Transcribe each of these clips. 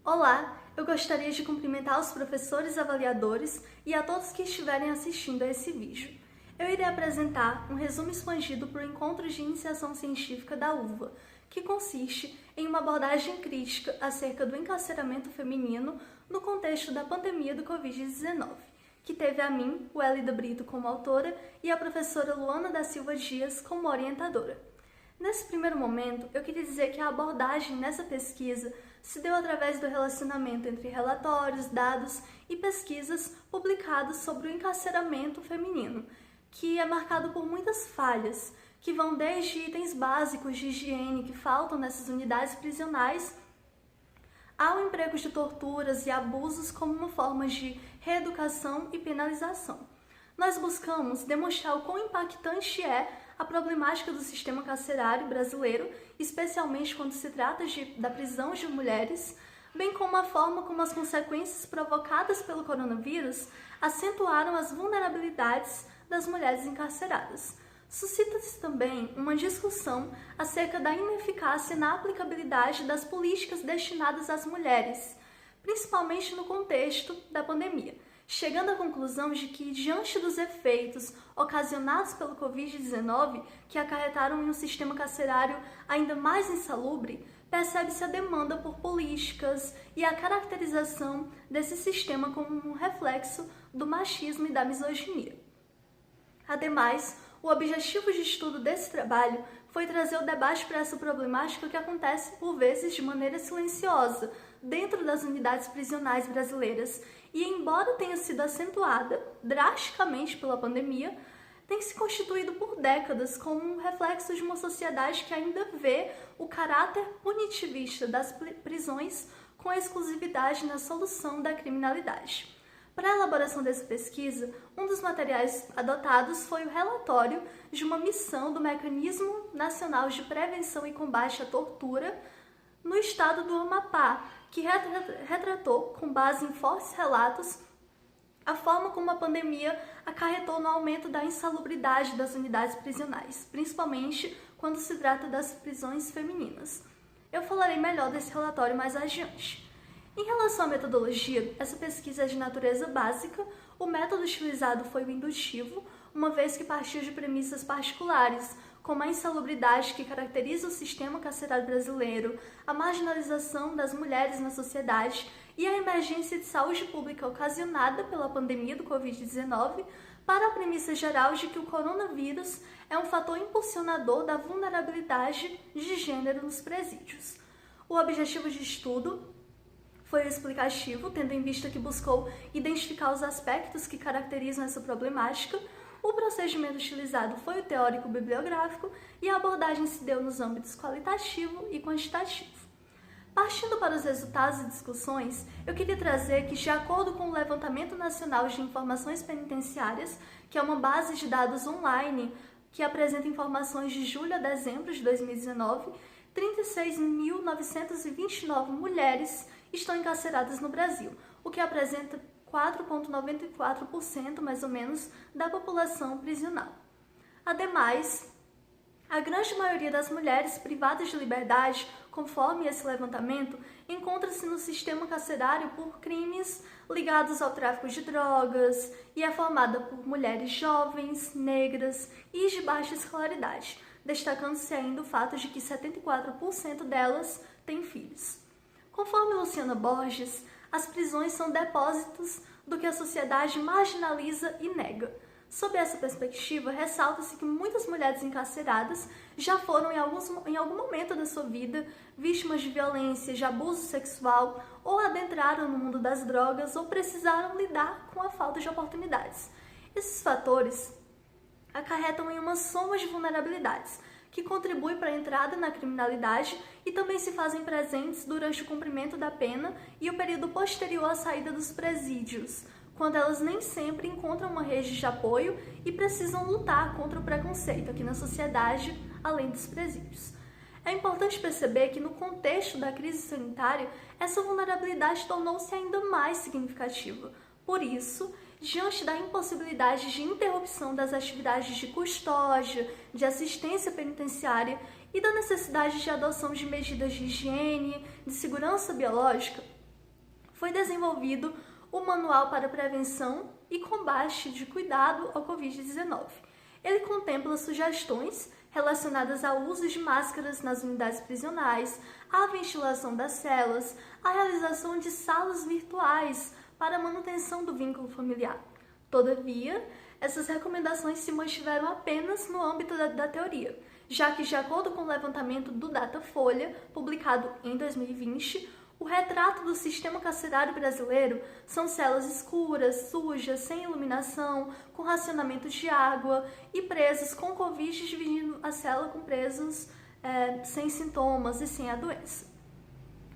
Olá, eu gostaria de cumprimentar os professores avaliadores e a todos que estiverem assistindo a esse vídeo. Eu irei apresentar um resumo expandido para o Encontro de Iniciação Científica da UVA, que consiste em uma abordagem crítica acerca do encarceramento feminino no contexto da pandemia do Covid-19, que teve a mim, Wélida Brito, como autora e a professora Luana da Silva Dias como orientadora. Nesse primeiro momento, eu queria dizer que a abordagem nessa pesquisa se deu através do relacionamento entre relatórios, dados e pesquisas publicados sobre o encarceramento feminino, que é marcado por muitas falhas, que vão desde itens básicos de higiene que faltam nessas unidades prisionais, ao emprego de torturas e abusos como uma forma de reeducação e penalização. Nós buscamos demonstrar o quão impactante é a problemática do sistema carcerário brasileiro, especialmente quando se trata da prisão de mulheres, bem como a forma como as consequências provocadas pelo coronavírus acentuaram as vulnerabilidades das mulheres encarceradas. Suscita-se também uma discussão acerca da ineficácia na aplicabilidade das políticas destinadas às mulheres, principalmente no contexto da pandemia, chegando à conclusão de que, diante dos efeitos ocasionados pelo Covid-19, que acarretaram em um sistema carcerário ainda mais insalubre, percebe-se a demanda por políticas e a caracterização desse sistema como um reflexo do machismo e da misoginia. Ademais, o objetivo de estudo desse trabalho foi trazer o debate para essa problemática que acontece, por vezes, de maneira silenciosa, dentro das unidades prisionais brasileiras e, embora tenha sido acentuada drasticamente pela pandemia, tem se constituído por décadas como um reflexo de uma sociedade que ainda vê o caráter punitivista das prisões com a exclusividade na solução da criminalidade. Para a elaboração dessa pesquisa, um dos materiais adotados foi o relatório de uma missão do Mecanismo Nacional de Prevenção e Combate à Tortura no estado do Amapá, que retratou, com base em fortes relatos, a forma como a pandemia acarretou no aumento da insalubridade das unidades prisionais, principalmente quando se trata das prisões femininas. Eu falarei melhor desse relatório mais adiante. Em relação à metodologia, essa pesquisa é de natureza básica. O método utilizado foi o indutivo, uma vez que partiu de premissas particulares, como a insalubridade que caracteriza o sistema carcerário brasileiro, a marginalização das mulheres na sociedade e a emergência de saúde pública ocasionada pela pandemia do Covid-19, para a premissa geral de que o coronavírus é um fator impulsionador da vulnerabilidade de gênero nos presídios. O objetivo de estudo foi o explicativo, tendo em vista que buscou identificar os aspectos que caracterizam essa problemática. O procedimento utilizado foi o teórico bibliográfico e a abordagem se deu nos âmbitos qualitativo e quantitativo. Partindo para os resultados e discussões, eu queria trazer que, de acordo com o Levantamento Nacional de Informações Penitenciárias, que é uma base de dados online que apresenta informações de julho a dezembro de 2019, 36.929 mulheres estão encarceradas no Brasil, o que apresenta 4,94% mais ou menos da população prisional. Ademais, a grande maioria das mulheres privadas de liberdade, conforme esse levantamento, encontra-se no sistema carcerário por crimes ligados ao tráfico de drogas e é formada por mulheres jovens, negras e de baixa escolaridade, destacando-se ainda o fato de que 74% delas têm filhos. Conforme Luciana Borges, as prisões são depósitos do que a sociedade marginaliza e nega. Sob essa perspectiva, ressalta-se que muitas mulheres encarceradas já foram, em algum momento da sua vida, vítimas de violência, de abuso sexual, ou adentraram no mundo das drogas, ou precisaram lidar com a falta de oportunidades. Esses fatores acarretam em uma soma de vulnerabilidades, que contribui para a entrada na criminalidade e também se fazem presentes durante o cumprimento da pena e o período posterior à saída dos presídios, quando elas nem sempre encontram uma rede de apoio e precisam lutar contra o preconceito aqui na sociedade, além dos presídios. É importante perceber que, no contexto da crise sanitária, essa vulnerabilidade tornou-se ainda mais significativa. Por isso, diante da impossibilidade de interrupção das atividades de custódia, de assistência penitenciária e da necessidade de adoção de medidas de higiene, de segurança biológica, foi desenvolvido o Manual para Prevenção e Combate de Cuidado ao Covid-19. Ele contempla sugestões relacionadas ao uso de máscaras nas unidades prisionais, à ventilação das celas, à realização de salas virtuais para a manutenção do vínculo familiar. Todavia, essas recomendações se mantiveram apenas no âmbito da teoria, já que, de acordo com o levantamento do Datafolha, publicado em 2020, o retrato do sistema carcerário brasileiro são celas escuras, sujas, sem iluminação, com racionamento de água e presos com Covid dividindo a cela com presos sem sintomas e sem a doença.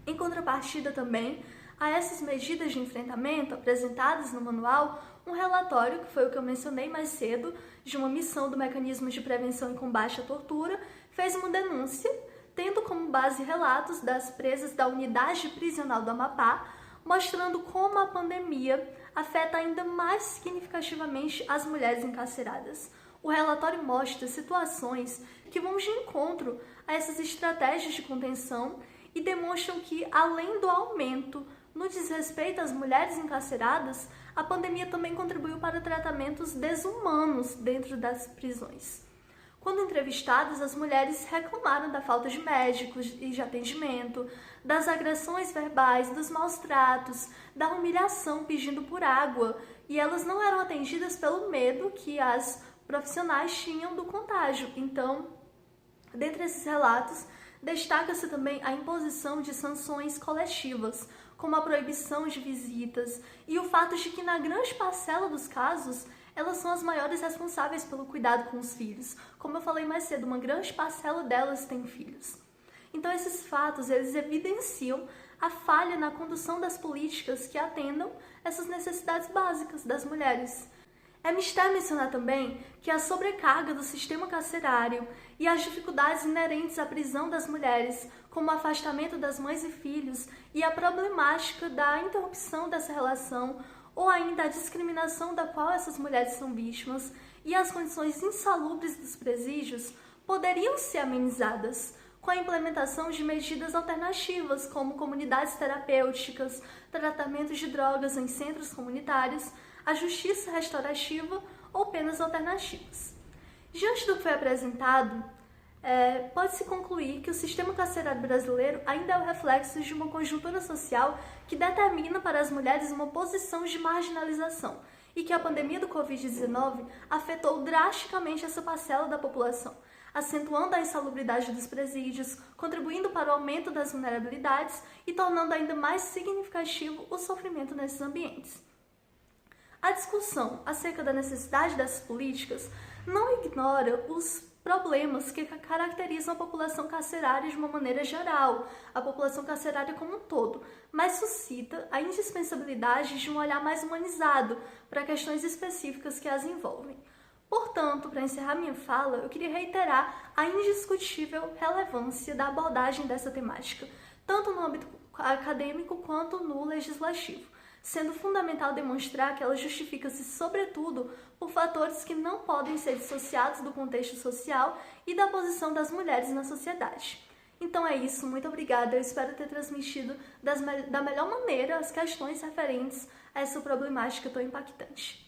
Em contrapartida também a essas medidas de enfrentamento apresentadas no manual, um relatório, que foi o que eu mencionei mais cedo, de uma missão do Mecanismo de Prevenção e Combate à Tortura, fez uma denúncia, tendo como base relatos das presas da unidade prisional do Amapá, mostrando como a pandemia afeta ainda mais significativamente as mulheres encarceradas. O relatório mostra situações que vão de encontro a essas estratégias de contenção e demonstram que, além do aumento no desrespeito às mulheres encarceradas, a pandemia também contribuiu para tratamentos desumanos dentro das prisões. Quando entrevistadas, as mulheres reclamaram da falta de médicos e de atendimento, das agressões verbais, dos maus tratos, da humilhação pedindo por água, e elas não eram atendidas pelo medo que as profissionais tinham do contágio. Então, dentre esses relatos, destaca-se também a imposição de sanções coletivas, como a proibição de visitas e o fato de que, na grande parcela dos casos, elas são as maiores responsáveis pelo cuidado com os filhos. Como eu falei mais cedo, uma grande parcela delas tem filhos. Então, esses fatos, eles evidenciam a falha na condução das políticas que atendam essas necessidades básicas das mulheres. É mister mencionar também que a sobrecarga do sistema carcerário e as dificuldades inerentes à prisão das mulheres, como o afastamento das mães e filhos e a problemática da interrupção dessa relação, ou ainda a discriminação da qual essas mulheres são vítimas e as condições insalubres dos presídios, poderiam ser amenizadas com a implementação de medidas alternativas, como comunidades terapêuticas, tratamento de drogas em centros comunitários, a justiça restaurativa ou penas alternativas. Diante do que foi apresentado, pode-se concluir que o sistema carcerário brasileiro ainda é o reflexo de uma conjuntura social que determina para as mulheres uma posição de marginalização e que a pandemia do Covid-19 afetou drasticamente essa parcela da população, acentuando a insalubridade dos presídios, contribuindo para o aumento das vulnerabilidades e tornando ainda mais significativo o sofrimento nesses ambientes. A discussão acerca da necessidade dessas políticas não ignora os problemas que caracterizam a população carcerária de uma maneira geral, a população carcerária como um todo, mas suscita a indispensabilidade de um olhar mais humanizado para questões específicas que as envolvem. Portanto, para encerrar minha fala, eu queria reiterar a indiscutível relevância da abordagem dessa temática, tanto no âmbito acadêmico quanto no legislativo, sendo fundamental demonstrar que ela justifica-se, sobretudo, por fatores que não podem ser dissociados do contexto social e da posição das mulheres na sociedade. Então é isso, muito obrigada, eu espero ter transmitido da melhor maneira as questões referentes a essa problemática tão impactante.